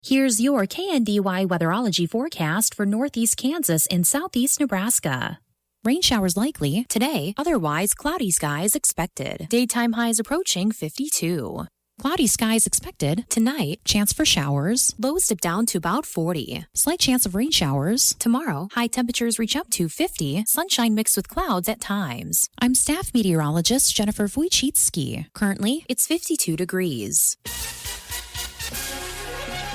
Here's your KNDY weatherology forecast for northeast Kansas and southeast Nebraska. Rain showers likely today, otherwise cloudy skies expected. Daytime highs approaching 52. Cloudy skies expected tonight, chance for showers, lows dip down to about 40. Slight chance of rain showers. Tomorrow, high temperatures reach up to 50, sunshine mixed with clouds at times. I'm staff meteorologist Jennifer Wojcicki. Currently, it's 52 degrees.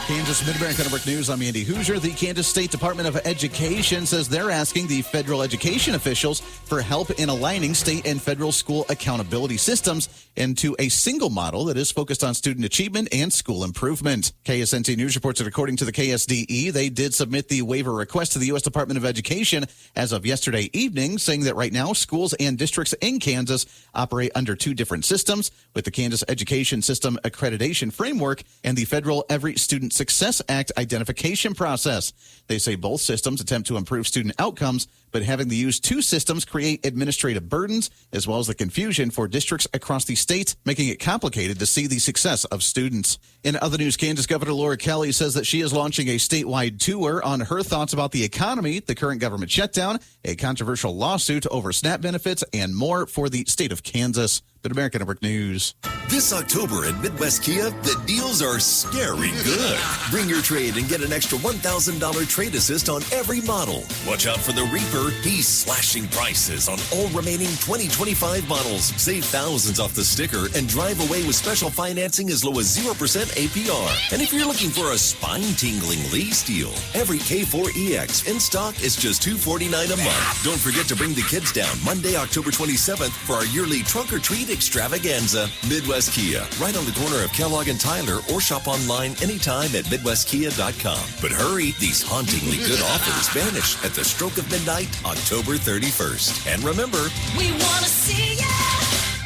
Kansas Mid-America Network News, I'm Andy Hoosier. The Kansas State Department of Education says they're asking the federal education officials for help in aligning state and federal school accountability systems into a single model that is focused on student achievement and school improvement. KSNT News reports that according to the KSDE, they did submit the waiver request to the U.S. Department of Education as of yesterday evening, saying that right now schools and districts in Kansas operate under two different systems, with the Kansas Education System Accreditation Framework and the federal Every Student Success Act identification process. They say both systems attempt to improve student outcomes, but having to use two systems create administrative burdens as well as the confusion for districts across the state, making it complicated to see the success of students. In other news, Kansas Governor Laura Kelly says that she is launching a statewide tour on her thoughts about the economy, the current government shutdown, a controversial lawsuit over SNAP benefits, and more for the state of Kansas. Mid-America Network News. This October at Midwest Kia, the deals are scary good. Bring your trade and get an extra $1,000 trade assist on every model. Watch out for the Reaper. He's slashing prices on all remaining 2025 models. Save thousands off the sticker and drive away with special financing as low as 0% APR. And if you're looking for a spine-tingling lease deal, every K4EX in stock is just $249 a month. Don't forget to bring the kids down Monday, October 27th for our yearly Trunk or Treat extravaganza. Midwest Kia, right on the corner of Kellogg and Tyler, or shop online anytime at MidwestKia.com. But hurry, these hauntingly good offers vanish at the stroke of midnight, October 31st. And remember, we want to see ya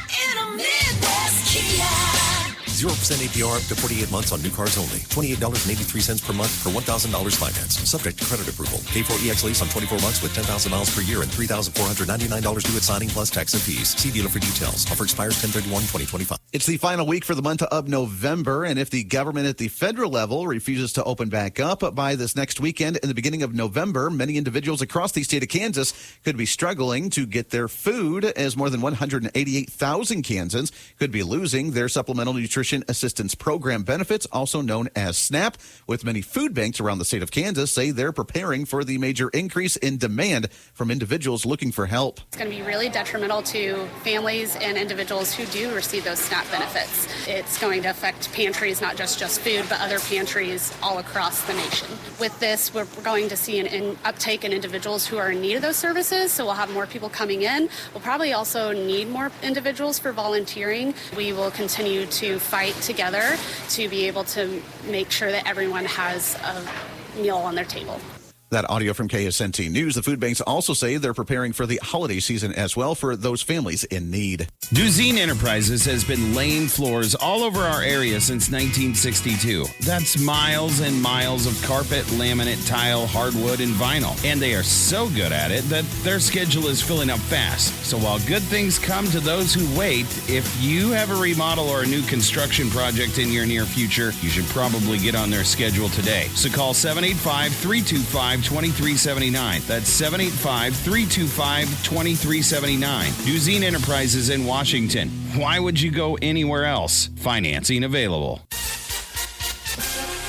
in a Midwest Kia. 0% APR up to 48 months on new cars only. $28.83 per month for $1,000 finance. Subject to credit approval. K4EX lease on 24 months with 10,000 miles per year and $3,499 due at signing plus tax and fees. See dealer for details. Offer expires 10/31/2025. It's the final week for the month of November, and if the government at the federal level refuses to open back up by this next weekend in the beginning of November, many individuals across the state of Kansas could be struggling to get their food, as more than 188,000 Kansans could be losing their Supplemental Nutrition Assistance Program benefits, also known as SNAP, with many food banks around the state of Kansas say they're preparing for the major increase in demand from individuals looking for help. It's going to be really detrimental to families and individuals who do receive those SNAP benefits. It's going to affect pantries, not just food, but other pantries all across the nation. With this, we're going to see an uptake in individuals who are in need of those services, so we'll have more people coming in. We'll probably also need more individuals for volunteering. We will continue to fight together to be able to make sure that everyone has a meal on their table. That audio from KSNT News. The food banks also say they're preparing for the holiday season as well for those families in need. Duzine Enterprises has been laying floors all over our area since 1962. That's miles and miles of carpet, laminate, tile, hardwood, and vinyl. And they are so good at it that their schedule is filling up fast. So while good things come to those who wait, if you have a remodel or a new construction project in your near future, you should probably get on their schedule today. So call 785-325-2379. That's 785-325-2379. Duzine Enterprises in Washington. Why would you go anywhere else? Financing available.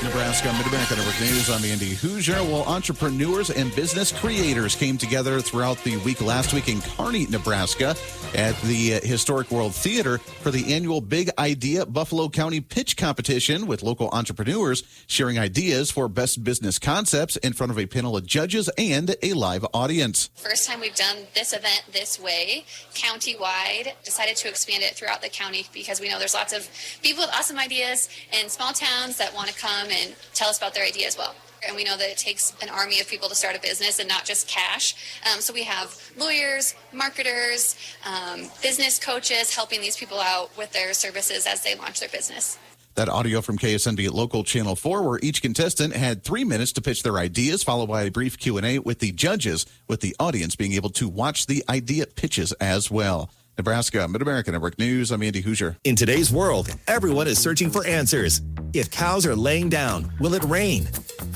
Nebraska Mid-America Network News. I'm Andy Hoosier. Well, entrepreneurs and business creators came together throughout the week last week in Kearney, Nebraska at the Historic World Theater for the annual Big Idea Buffalo County Pitch Competition, with local entrepreneurs sharing ideas for best business concepts in front of a panel of judges and a live audience. First time we've done this event this way, county-wide. Decided to expand it throughout the county because we know there's lots of people with awesome ideas in small towns that want to come and tell us about their idea as well. And we know that it takes an army of people to start a business and not just cash. So we have lawyers, marketers, business coaches helping these people out with their services as they launch their business. That audio from KSND at Local Channel 4, where each contestant had 3 minutes to pitch their ideas, followed by a brief Q&A with the judges, with the audience being able to watch the idea pitches as well. Nebraska, Mid-America Network News. I'm Andy Hoosier. In today's world, everyone is searching for answers. If cows are laying down, will it rain?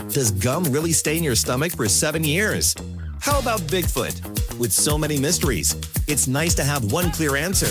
Does gum really stay in your stomach for 7 years? How about Bigfoot? With so many mysteries, it's nice to have one clear answer.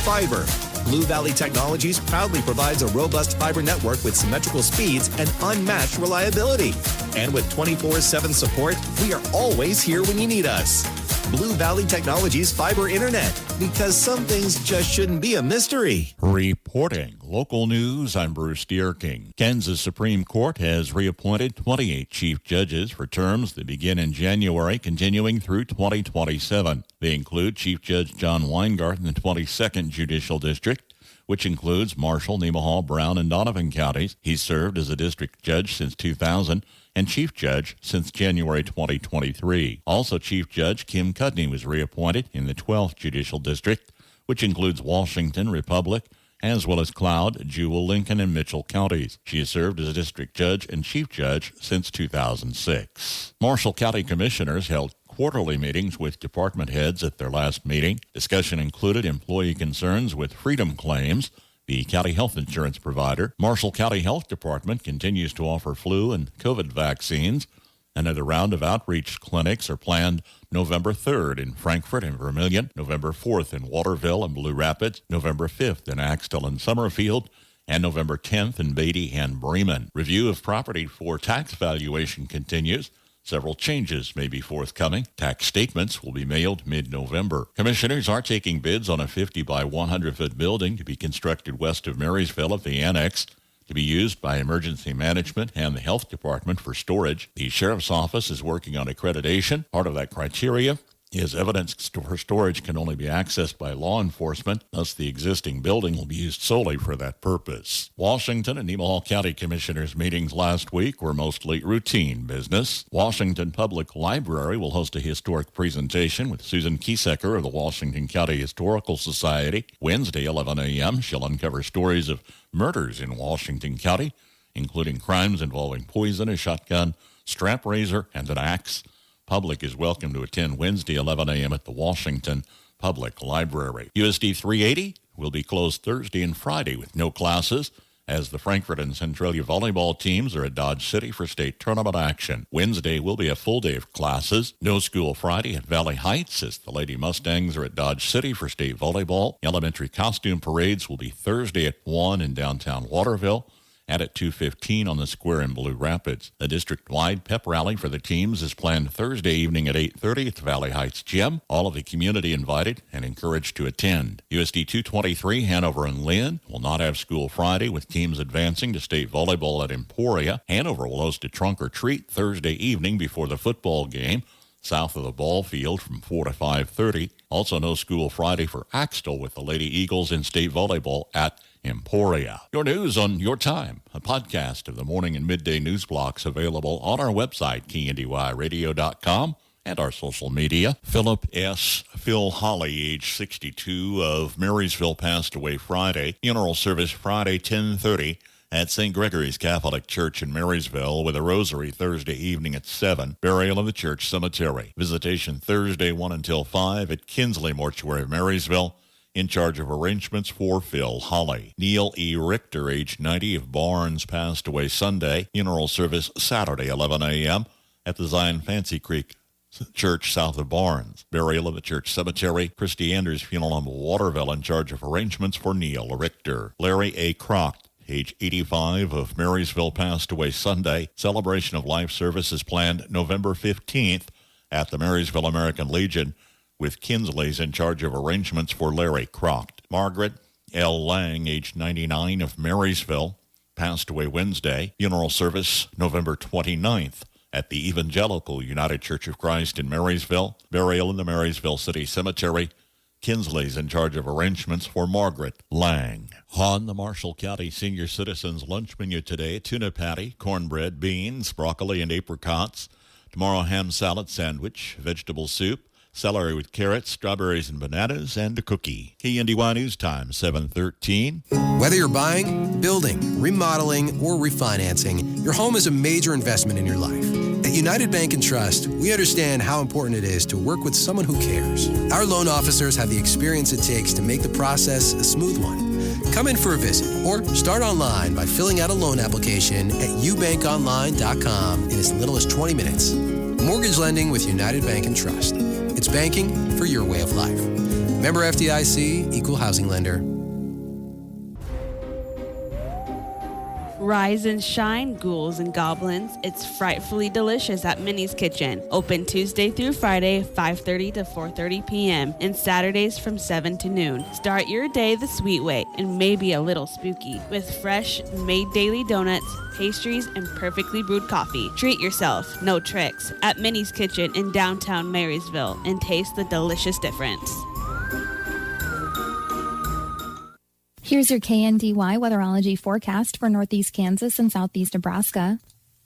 Fiber. Blue Valley Technologies proudly provides a robust fiber network with symmetrical speeds and unmatched reliability. And with 24/7 support, we are always here when you need us. Blue Valley Technologies Fiber Internet, because some things just shouldn't be a mystery. Reporting local news, I'm Bruce Deerking. Kansas Supreme Court has reappointed 28 chief judges for terms that begin in January, continuing through 2027. They include Chief Judge John Weingarten in the 22nd Judicial District, which includes Marshall, Nemaha, Brown, and Donovan counties. He's served as a district judge since 2000 and chief judge since January 2023. Also, Chief Judge Kim Cudney was reappointed in the 12th Judicial District, which includes Washington, Republic, as well as Cloud, Jewell, Lincoln, and Mitchell counties. She has served as a district judge and chief judge since 2006. Marshall County Commissioners held quarterly meetings with department heads at their last meeting. Discussion included employee concerns with freedom claims, the county health insurance provider. Marshall County Health Department continues to offer flu and COVID vaccines. Another round of outreach clinics are planned November 3rd in Frankfort and Vermilion, November 4th in Waterville and Blue Rapids, November 5th in Axtell and Summerfield, and November 10th in Beatty and Bremen. Review of property for tax valuation continues. Several changes may be forthcoming. Tax statements will be mailed mid-November. Commissioners are taking bids on a 50 by 100-foot building to be constructed west of Marysville at the Annex, to be used by emergency management and the health department for storage. The sheriff's office is working on accreditation. Part of that criteria is evidence for storage can only be accessed by law enforcement, thus the existing building will be used solely for that purpose. Washington and Nemaha County Commissioners' meetings last week were mostly routine business. Washington Public Library will host a historic presentation with Susan Kiesecker of the Washington County Historical Society. Wednesday, 11 a.m., she'll uncover stories of murders in Washington County, including crimes involving poison, a shotgun, strap razor, and an axe. Public is welcome to attend Wednesday, 11 a.m. at the Washington Public Library. USD 380 will be closed Thursday and Friday with no classes, as the Frankfort and Centralia volleyball teams are at Dodge City for state tournament action. Wednesday will be a full day of classes. No school Friday at Valley Heights, as the Lady Mustangs are at Dodge City for state volleyball. Elementary costume parades will be Thursday at 1 in downtown Waterville, and at 2:15 on the square in Blue Rapids. The district-wide pep rally for the teams is planned Thursday evening at 8:30 at the Valley Heights Gym. All of the community invited and encouraged to attend. USD 223, Hanover and Lynn will not have school Friday, with teams advancing to state volleyball at Emporia. Hanover will host a trunk or treat Thursday evening before the football game, south of the ball field from 4 to 5:30. Also no school Friday for Axtell, with the Lady Eagles in state volleyball at Emporia. Your news on your time. A podcast of the morning and midday news blocks available on our website, KNDYradio.com, and our social media. Philip S. Phil Holly, age 62, of Marysville, passed away Friday. Funeral service Friday, 10:30. at St. Gregory's Catholic Church in Marysville, with a rosary Thursday evening at 7. Burial in the church cemetery. Visitation Thursday 1 until 5 at Kinsley Mortuary of Marysville. In charge of arrangements for Phil Holly. Neil E. Richter, age 90, of Barnes, passed away Sunday. Funeral service Saturday, 11 a.m. at the Zion Fancy Creek Church south of Barnes. Burial in the church cemetery. Christy Anders Funeral Home of Waterville, in charge of arrangements for Neil Richter. Larry A. Croft, age 85, of Marysville, passed away Sunday. Celebration of life service is planned November 15th at the Marysville American Legion, with Kinsley's in charge of arrangements for Larry Croft. Margaret L. Lang, age 99, of Marysville, passed away Wednesday. Funeral service November 29th at the Evangelical United Church of Christ in Marysville. Burial in the Marysville City Cemetery. Kinsley's in charge of arrangements for Margaret Lang. On the Marshall County Senior Citizens lunch menu today: tuna patty, cornbread, beans, broccoli, and apricots. Tomorrow, ham salad sandwich, vegetable soup, celery with carrots, strawberries and bananas, and a cookie. KNDY News Time, 7:13. Whether you're buying, building, remodeling, or refinancing, your home is a major investment in your life. At At United Bank and Trust, we understand how important it is to work with someone who cares. Our loan officers have the experience it takes to make the process a smooth one. Come in for a visit or start online by filling out a loan application at ubankonline.com in as little as 20 minutes. Mortgage lending with United Bank and Trust. It's banking for your way of life. Member FDIC, Equal Housing Lender. Rise and shine, ghouls and goblins. It's frightfully delicious at Minnie's Kitchen. Open Tuesday through Friday, 5:30 to 4:30 p.m. and Saturdays from 7 to noon. Start your day the sweet way and maybe a little spooky with fresh, made daily donuts, pastries, and perfectly brewed coffee. Treat yourself, no tricks, at Minnie's Kitchen in downtown Marysville and taste the delicious difference. Here's your KNDY weatherology forecast for northeast Kansas and southeast Nebraska.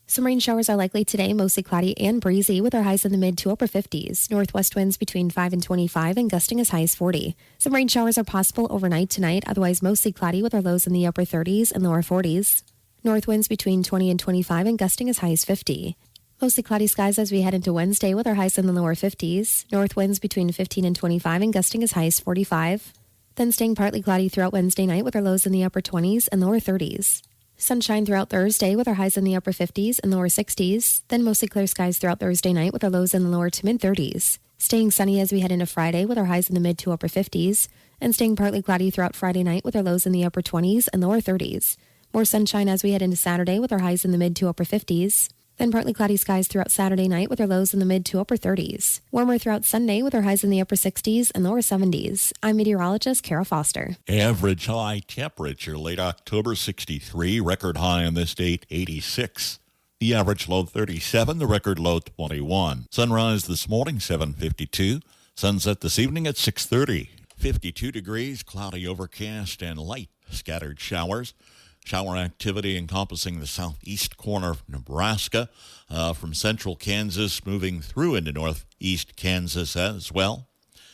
Some rain showers are likely today, mostly cloudy and breezy, with our highs in the mid to upper 50s. Northwest winds between 5 and 25 and gusting as high as 40. Some rain showers are possible overnight tonight, otherwise mostly cloudy with our lows in the upper 30s and lower 40s. North winds between 20 and 25 and gusting as high as 50. Mostly cloudy skies as we head into Wednesday with our highs in the lower 50s. North winds between 15 and 25 and gusting as high as 45. Then staying partly cloudy throughout Wednesday night with our lows in the upper 20s and lower 30s. Sunshine throughout Thursday with our highs in the upper 50s and lower 60s. Then mostly clear skies throughout Thursday night with our lows in the lower to mid 30s. Staying sunny as we head into Friday with our highs in the mid to upper 50s. And staying partly cloudy throughout Friday night with our lows in the upper 20s and lower 30s. More sunshine as we head into Saturday with our highs in the mid to upper 50s. Then partly cloudy skies throughout Saturday night with our lows in the mid to upper 30s. Warmer throughout Sunday with our highs in the upper 60s and lower 70s. I'm meteorologist Kara Foster. Average high temperature late October 63, record high on this date 86. The average low 37, the record low 21. Sunrise this morning 7:52. Sunset this evening at 6:30. 52 degrees, cloudy, overcast, and light scattered showers. Shower activity encompassing the southeast corner of Nebraska, from central Kansas moving through into northeast Kansas as well.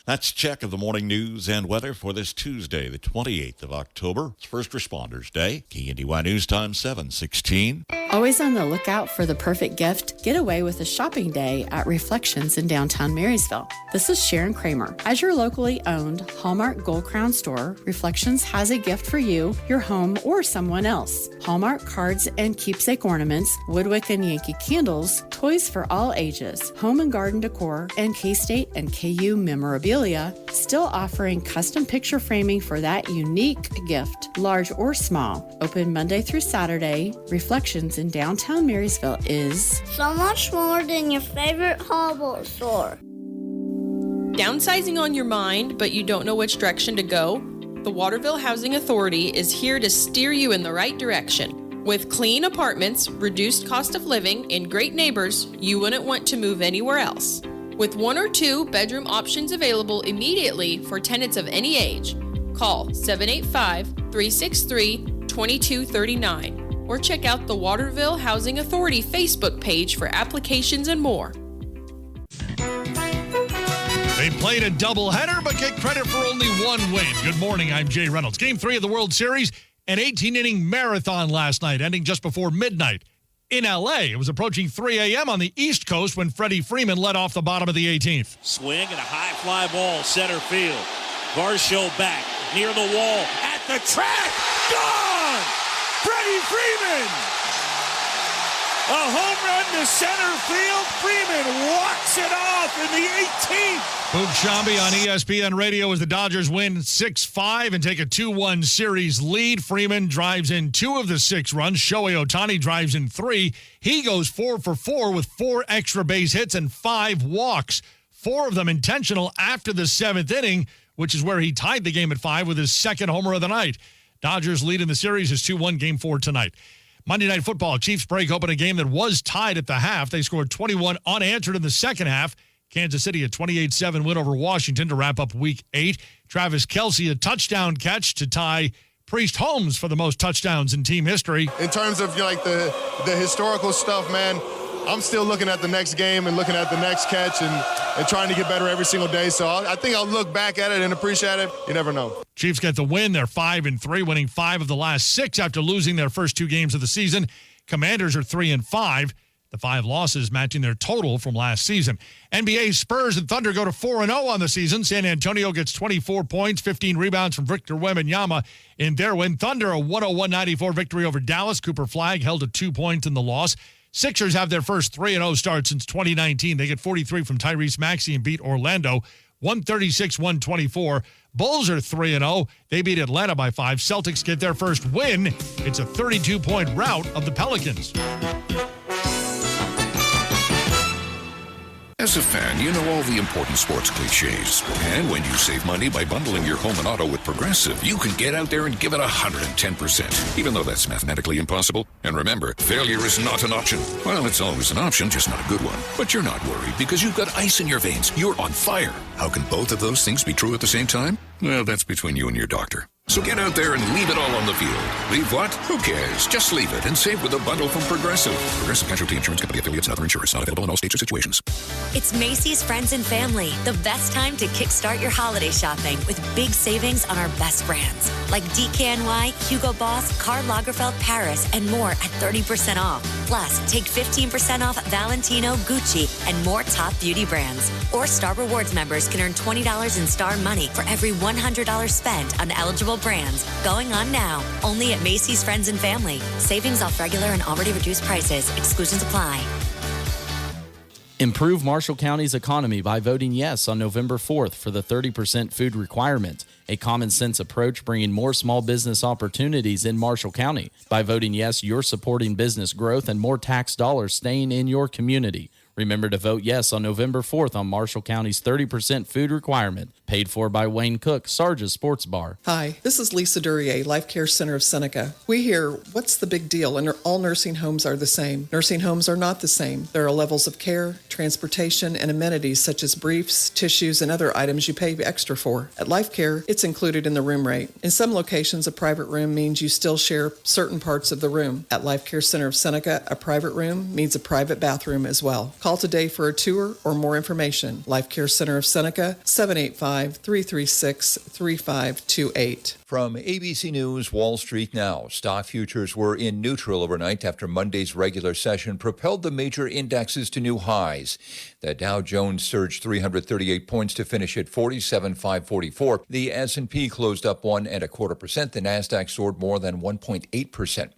That's a check of the morning news and weather for this Tuesday, the 28th of October. It's First Responders Day. KNDY News Time 7:16. Always on the lookout for the perfect gift? Get away with a shopping day at Reflections in downtown Marysville. This is Sharon Kramer. As your locally owned Hallmark Gold Crown store, Reflections has a gift for you, your home, or someone else. Hallmark cards and keepsake ornaments, Woodwick and Yankee candles, toys for all ages, home and garden decor, and K-State and KU memorabilia, still offering custom picture framing for that unique gift, large or small. Open Monday through Saturday. Reflections in downtown Marysville is so much more than your favorite Hallmark store. Downsizing on your mind, but you don't know which direction to go? The Waterville Housing Authority is here to steer you in the right direction. With clean apartments, reduced cost of living, and great neighbors, you wouldn't want to move anywhere else. With 1 or 2 bedroom options available immediately for tenants of any age, call 785-363-2239 or check out the Waterville Housing Authority Facebook page for applications and more. They played a doubleheader but get credit for only one win. Good morning, I'm Jay Reynolds. Game 3 of the World Series, an 18-inning marathon last night, ending just before midnight. In L.A., it was approaching 3 a.m. on the East Coast when Freddie Freeman led off the bottom of the 18th. Swing and a high fly ball, center field. Varsho back, near the wall, at the track, gone! Freddie Freeman! A home run to center field. Freeman walks it off in the 18th. Boog Shambi on ESPN Radio as the Dodgers win 6-5 and take a 2-1 series lead. Freeman drives in 2 of the 6 runs. Shohei Ohtani drives in 3. He goes 4 for 4 with 4 extra base hits and 5 walks, 4 of them intentional after the 7th inning, which is where he tied the game at 5 with his second homer of the night. Dodgers lead in the series is 2-1, Game 4 tonight. Monday Night Football, Chiefs break open a game that was tied at the half. They scored 21 unanswered in the second half. Kansas City a 28-7 win over Washington to wrap up Week 8. Travis Kelce a touchdown catch to tie Priest Holmes for the most touchdowns in team history. In terms of the historical stuff, man, I'm still looking at the next game and looking at the next catch and trying to get better every single day. So I think I'll look back at it and appreciate it. You never know. Chiefs get the win. They're 5-3, winning 5 of the last 6 after losing their first 2 games of the season. Commanders are 3-5. the 5 losses matching their total from last season. NBA Spurs and Thunder go to 4-0 on the season. San Antonio gets 24 points, 15 rebounds from Victor Wembanyama in their win. Thunder, a 101-94 victory over Dallas. Cooper Flagg held to 2 points in the loss. Sixers have their first 3-0 start since 2019. They get 43 from Tyrese Maxey and beat Orlando 136-124. Bulls are 3-0. They beat Atlanta by 5. Celtics get their first win. It's a 32-point rout of the Pelicans. As a fan, you know all the important sports cliches. And when you save money by bundling your home and auto with Progressive, you can get out there and give it 110%, even though that's mathematically impossible. And remember, failure is not an option. Well, it's always an option, just not a good one. But you're not worried because you've got ice in your veins. You're on fire. How can both of those things be true at the same time? Well, that's between you and your doctor. So get out there and leave it all on the field. Leave what? Who cares? Just leave it and save with a bundle from Progressive. Progressive Casualty Insurance Company affiliates and other insurers. Not available in all states or situations. It's Macy's Friends and Family, the best time to kickstart your holiday shopping with big savings on our best brands like KNDY, Hugo Boss, Karl Lagerfeld Paris, and more at 30% off. Plus, take 15% off Valentino, Gucci, and more top beauty brands. Or Star Rewards members can earn $20 in Star Money for every $100 spent on eligible brands. Going on now, only at Macy's Friends and Family. Savings off regular and already reduced prices. Exclusions apply. Improve Marshall County's economy by voting yes on November 4th for the 30% food requirement. A common sense approach bringing more small business opportunities in Marshall County. By voting yes, you're supporting business growth and more tax dollars staying in your community. Remember to vote yes on November 4th on Marshall County's 30% food requirement. Paid for by Wayne Cook, Sarge's Sports Bar. Hi, this is Lisa Duryea, Life Care Center of Seneca. We hear, what's the big deal? And all nursing homes are the same. Nursing homes are not the same. There are levels of care, transportation, and amenities such as briefs, tissues, and other items you pay extra for. At Life Care, it's included in the room rate. In some locations, a private room means you still share certain parts of the room. At Life Care Center of Seneca, a private room means a private bathroom as well. Call today for a tour or more information. Life Care Center of Seneca, 785-336-3528. From ABC News, Wall Street Now. Stock futures were in neutral overnight after Monday's regular session propelled the major indexes to new highs. The Dow Jones surged 338 points to finish at 47,544. The S&P closed up 1.25%. The Nasdaq soared more than 1.8%.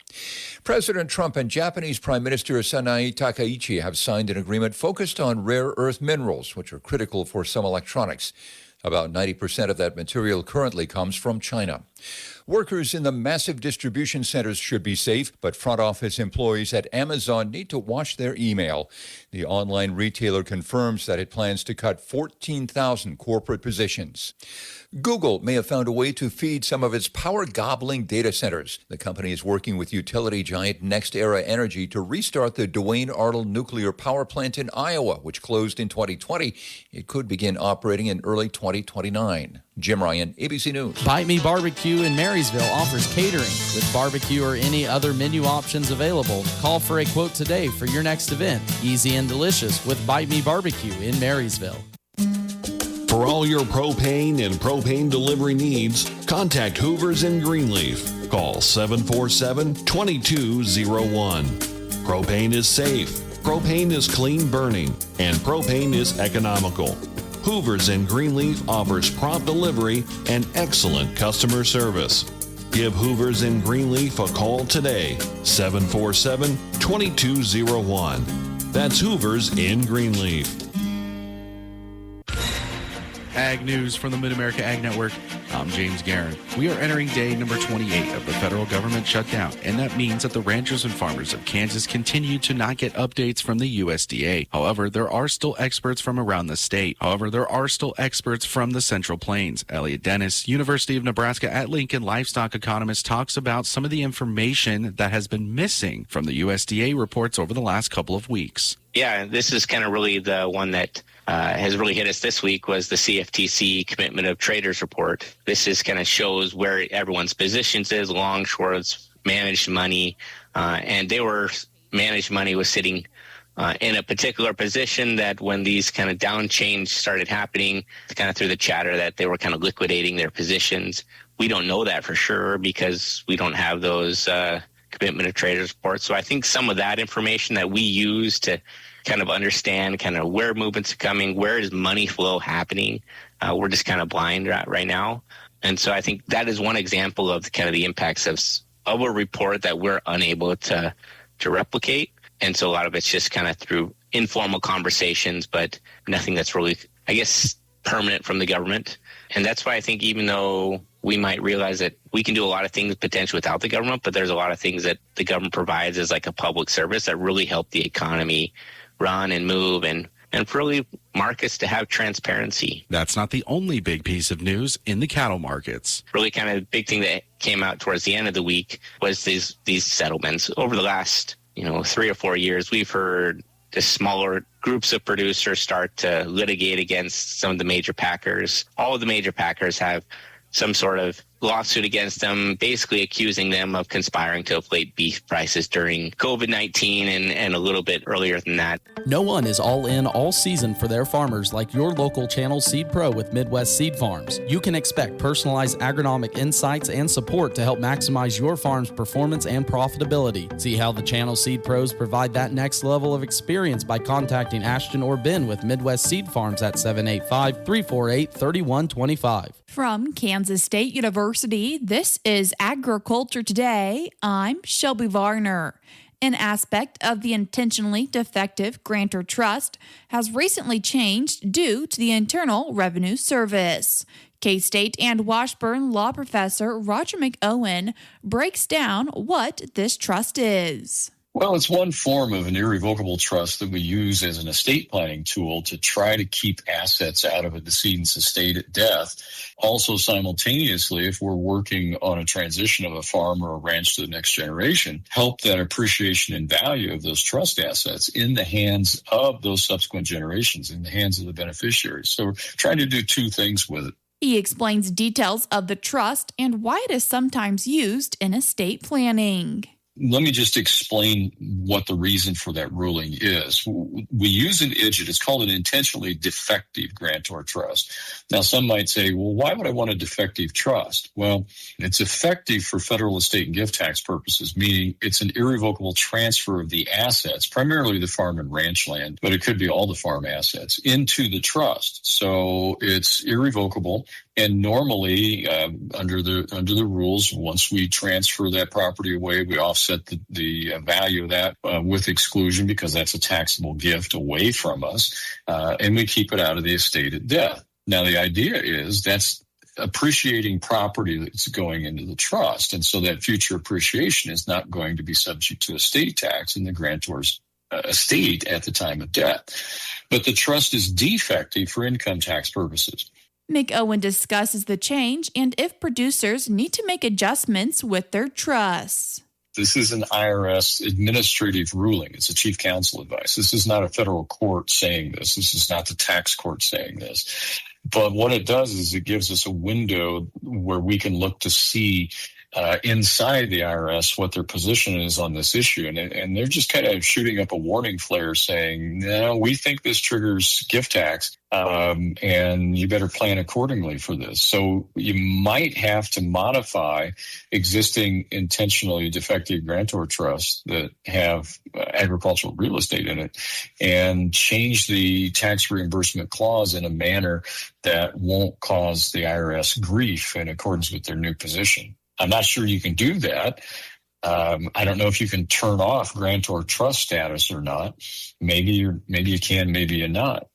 President Trump and Japanese Prime Minister Sanae Takaichi have signed an agreement focused on rare earth minerals, which are critical for some electronics. About 90% of that material currently comes from China. Workers in the massive distribution centers should be safe, but front office employees at Amazon need to watch their email. The online retailer confirms that it plans to cut 14,000 corporate positions. Google may have found a way to feed some of its power-gobbling data centers. The company is working with utility giant NextEra Energy to restart the Duane Arnold nuclear power plant in Iowa, which closed in 2020. It could begin operating in early 2029. Jim Ryan, ABC News. Bite Me Barbecue in Marysville offers catering. With barbecue or any other menu options available, call for a quote today for your next event. Easy and delicious with Bite Me Barbecue in Marysville. For all your propane and propane delivery needs, contact Hoover's in Greenleaf. Call 747-2201. Propane is safe, propane is clean burning, and propane is economical. Hoover's in Greenleaf offers prompt delivery and excellent customer service. Give Hoover's in Greenleaf a call today, 747-2201. That's Hoover's in Greenleaf. Ag News from the Mid-America Ag Network. I'm James Guerin. We are entering day number 28 of the federal government shutdown, and that means that the ranchers and farmers of Kansas continue to not get updates from the USDA. However, there are still experts from around the state. There are still experts from the Central Plains. Elliot Dennis, University of Nebraska at Lincoln livestock economist, talks about some of the information that has been missing from the USDA reports over the last couple of weeks. Yeah, this is kind of really the one that has really hit us this week was the CFTC Commitment of Traders report. This is kind of shows where everyone's positions is, long, shorts, managed money, and managed money was sitting in a particular position that when these kind of down change started happening, kind of through the chatter that they were kind of liquidating their positions. We don't know that for sure because we don't have those kind commitment of traders report. So I think some of that information that we use to kind of understand kind of where movements are coming, where is money flow happening, we're just kind of blind right now. And so I think that is one example of kind of the impacts of a report that we're unable to replicate. And so a lot of it's just kind of through informal conversations, but nothing that's really, I guess, permanent from the government. And that's why I think even though we might realize that we can do a lot of things potentially without the government, but there's a lot of things that the government provides as like a public service that really help the economy run and move and for really markets to have transparency. That's not the only big piece of news in the cattle markets. Really kind of big thing that came out towards the end of the week was these settlements. Over the last 3 or 4 years, we've heard the smaller groups of producers start to litigate against some of the major packers. All of the major packers have some sort of lawsuit against them, basically accusing them of conspiring to inflate beef prices during COVID-19 and a little bit earlier than that. No one is all in all season for their farmers like your local Channel Seed Pro with Midwest Seed Farms. You can expect personalized agronomic insights and support to help maximize your farm's performance and profitability. See how the Channel Seed Pros provide that next level of experience by contacting Ashton or Ben with Midwest Seed Farms at 785-348-3125. From Kansas State University, this is Agriculture Today. I'm Shelby Varner. An aspect of the intentionally defective grantor trust has recently changed due to the Internal Revenue Service. K-State and Washburn law professor Roger McOwen breaks down what this trust is. Well, it's one form of an irrevocable trust that we use as an estate planning tool to try to keep assets out of a decedent's estate at death. Also, simultaneously, if we're working on a transition of a farm or a ranch to the next generation, help that appreciation and value of those trust assets in the hands of those subsequent generations, in the hands of the beneficiaries. So we're trying to do two things with it. He explains details of the trust and why it is sometimes used in estate planning. Let me just explain what the reason for that ruling is. We use an IDGIT. It's called an intentionally defective grantor trust. Now, some might say, well, why would I want a defective trust? Well, it's effective for federal estate and gift tax purposes, meaning it's an irrevocable transfer of the assets, primarily the farm and ranch land, but it could be all the farm assets, into the trust. So it's irrevocable. And normally, under the rules, once we transfer that property away, we offset the value of that with exclusion because that's a taxable gift away from us, and we keep it out of the estate at death. Now, the idea is that's appreciating property that's going into the trust, and so that future appreciation is not going to be subject to estate tax in the grantor's estate at the time of death. But the trust is defective for income tax purposes. McOwen discusses the change and if producers need to make adjustments with their trusts. This is an IRS administrative ruling. It's a chief counsel advice. This is not a federal court saying this. This is not the tax court saying this. But what it does is it gives us a window where we can look to see inside the IRS what their position is on this issue. And they're just kind of shooting up a warning flare saying, no, we think this triggers gift tax, and you better plan accordingly for this. So you might have to modify existing intentionally defective grantor trusts that have agricultural real estate in it and change the tax reimbursement clause in a manner that won't cause the IRS grief in accordance with their new position. I'm not sure you can do that. I don't know if you can turn off grantor trust status or not. Maybe you can, maybe you're not.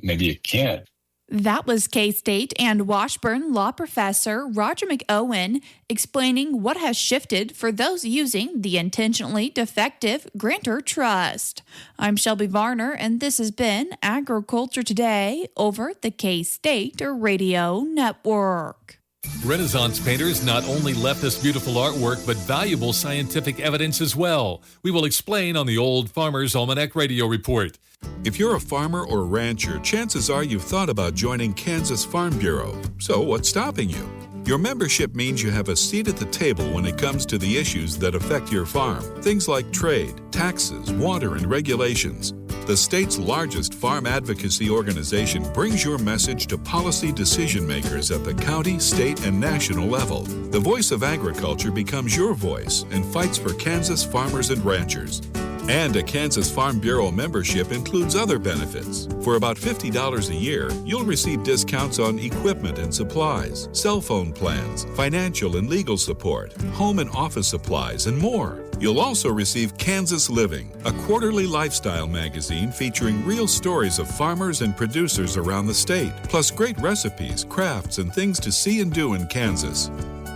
Maybe you can't. That was K-State and Washburn law professor Roger McOwen explaining what has shifted for those using the intentionally defective grantor trust. I'm Shelby Varner, and this has been Agriculture Today over the K-State Radio Network. Renaissance painters not only left us beautiful artwork, but valuable scientific evidence as well. We will explain on the Old Farmer's Almanac Radio Report. If you're a farmer or rancher, chances are you've thought about joining Kansas Farm Bureau. So what's stopping you? Your membership means you have a seat at the table when it comes to the issues that affect your farm. Things like trade, taxes, water, and regulations. the state's largest farm advocacy organization, brings your message to policy decision makers at the county, state, and national level. The Voice of Agriculture becomes your voice and fights for Kansas farmers and ranchers. And a Kansas Farm Bureau membership includes other benefits. For about $50 a year, you'll receive discounts on equipment and supplies, cell phone plans, financial and legal support, home and office supplies, and more. You'll also receive Kansas Living, a quarterly lifestyle magazine featuring real stories of farmers and producers around the state, plus great recipes, crafts, and things to see and do in Kansas.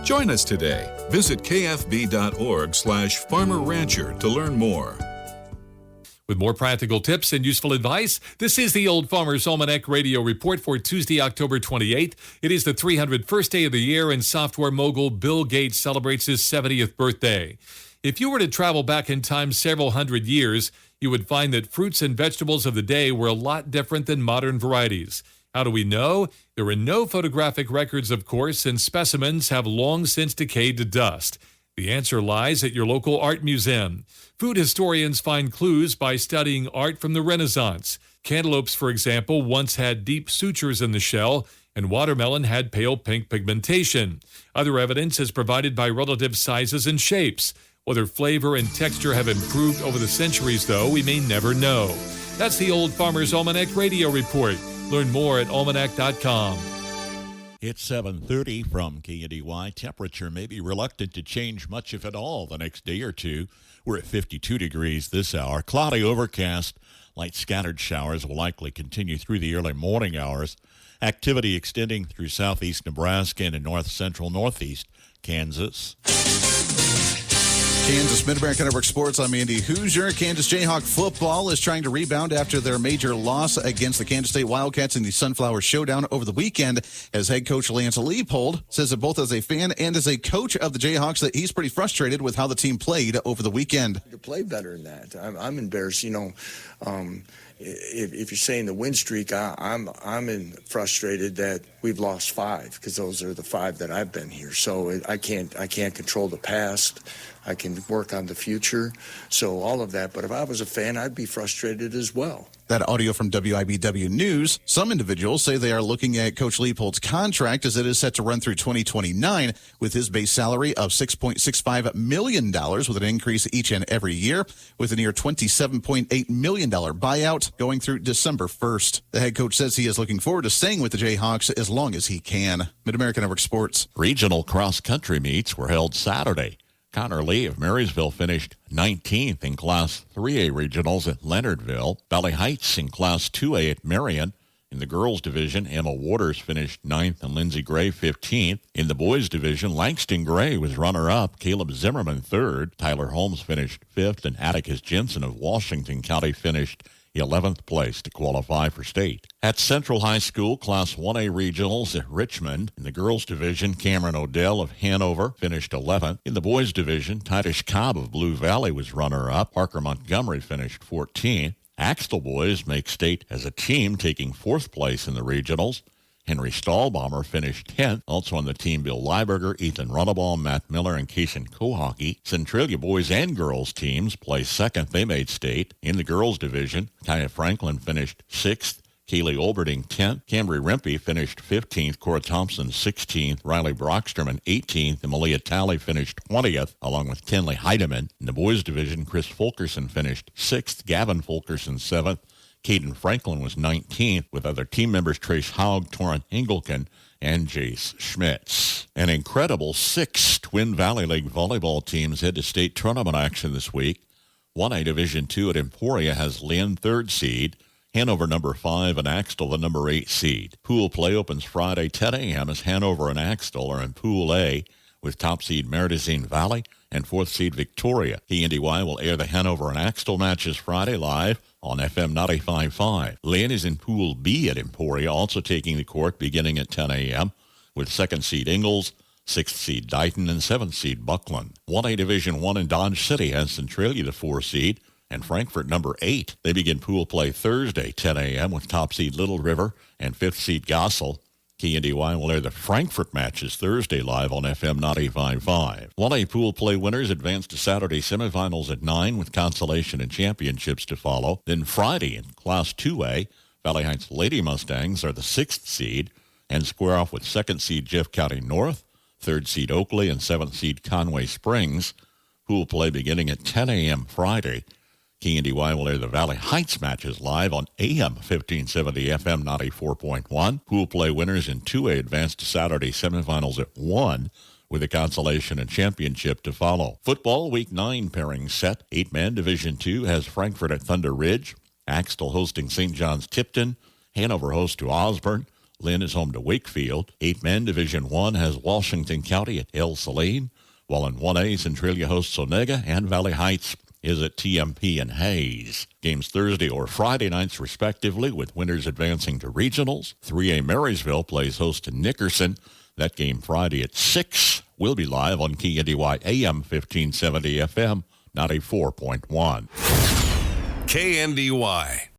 Join us today. Visit kfb.org/farmer-rancher to learn more. With more practical tips and useful advice, this is the Old Farmer's Almanac Radio Report for Tuesday, October 28th. It is the 301st day of the year, and software mogul Bill Gates celebrates his 70th birthday. If you were to travel back in time several hundred years, you would find that fruits and vegetables of the day were a lot different than modern varieties. How do we know? There are no photographic records, of course, and specimens have long since decayed to dust. The answer lies at your local art museum. Food historians find clues by studying art from the Renaissance. Cantaloupes, for example, once had deep sutures in the shell, and watermelon had pale pink pigmentation. Other evidence is provided by relative sizes and shapes. Whether flavor and texture have improved over the centuries, though, we may never know. That's the Old Farmer's Almanac Radio Report. Learn more at almanac.com. It's 7:30 from KNDY. Temperature may be reluctant to change much, if at all, the next day or two. We're at 52 degrees this hour. Cloudy overcast. Light scattered showers will likely continue through the early morning hours. Activity extending through southeast Nebraska and north-central northeast Kansas. Kansas Mid-America Network Sports. I'm Andy Hoosier. Kansas Jayhawk football is trying to rebound after their major loss against the Kansas State Wildcats in the Sunflower Showdown over the weekend, as head coach Lance Leopold says that both as a fan and as a coach of the Jayhawks that he's pretty frustrated with how the team played over the weekend. To play better than that. I'm embarrassed. If you're saying the win streak, I'm frustrated that we've lost 5, because those are the 5 that I've been here. So I can't control the past. I can work on the future. So all of that. But if I was a fan, I'd be frustrated as well. That audio from WIBW News. Some individuals say they are looking at Coach Leopold's contract as it is set to run through 2029 with his base salary of $6.65 million with an increase each and every year, with a near $27.8 million buyout going through December 1st. The head coach says he is looking forward to staying with the Jayhawks as long as he can. Mid-America Network Sports. Regional cross-country meets were held Saturday. Connor Lee of Marysville finished 19th in Class 3A regionals at Leonardville. Valley Heights in Class 2A at Marion. In the girls' division, Emma Waters finished 9th and Lindsey Gray 15th. In the boys' division, Langston Gray was runner-up, Caleb Zimmerman 3rd. Tyler Holmes finished 5th, and Atticus Jensen of Washington County finished 11th place to qualify for state. At Central High School, Class 1A regionals at Richmond. In the girls' division, Cameron Odell of Hanover finished 11th. In the boys' division, Titus Cobb of Blue Valley was runner-up. Parker Montgomery finished 14th. Axtell boys make state as a team, taking 4th place in the regionals. Henry Stahlbaumer finished 10th. Also on the team, Bill Lieberger, Ethan Runabaugh, Matt Miller, and Kaysen Kohaki. Centralia boys and girls teams placed 2nd. They made state. In the girls' division, Kaya Franklin finished 6th. Kaylee Olberding 10th. Cambry Rempe finished 15th. Cora Thompson 16th. Riley Brocksterman 18th. And Malia Talley finished 20th, along with Kenley Heidemann. In the boys' division, Chris Fulkerson finished 6th. Gavin Fulkerson 7th. Caden Franklin was 19th, with other team members Trace Haug, Torrin Engelken, and Jace Schmitz. An incredible 6 Twin Valley League volleyball teams head to state tournament action this week. 1A Division II at Emporia has Lynn 3rd seed, Hanover number 5, and Axtell the number 8 seed. Pool play opens Friday 10 a.m. as Hanover and Axtell are in Pool A, with top seed Meridazine Valley and 4th seed Victoria. KNDY will air the Hanover and Axtell matches Friday live on FM 95.5. Lynn is in Pool B at Emporia, also taking the court beginning at 10 a.m., with 2nd seed Ingalls, 6th seed Dighton, and 7th seed Buckland. 1A Division I in Dodge City has Centralia the 4 seed, and Frankfort number 8. They begin pool play Thursday, 10 a.m., with top seed Little River and 5th seed Gossel. KNDY will air the Frankfurt matches Thursday live on FM 95.5. 1A pool play winners advance to Saturday semifinals at 9 with consolation and championships to follow. Then Friday in Class 2A, Valley Heights Lady Mustangs are the 6th seed and square off with 2nd seed Jeff County North, 3rd seed Oakley, and 7th seed Conway Springs. Pool play beginning at 10 a.m. Friday. KNDY will air the Valley Heights matches live on AM 1570 FM 94.1. Pool play winners in 2A advance to Saturday semifinals at 1 with a consolation and championship to follow. Football Week 9 pairing set. 8-man Division II has Frankfurt at Thunder Ridge. Axtell hosting St. John's Tipton. Hanover hosts to Osborne. Lynn is home to Wakefield. 8-man Division I has Washington County at El Saline, while in 1A, Centralia hosts Onega, and Valley Heights is at TMP and Hayes. Games Thursday or Friday nights, respectively, with winners advancing to regionals. 3A Marysville plays host to Nickerson. That game Friday at 6 will be live on KNDY AM 1570 FM 94.1. KNDY.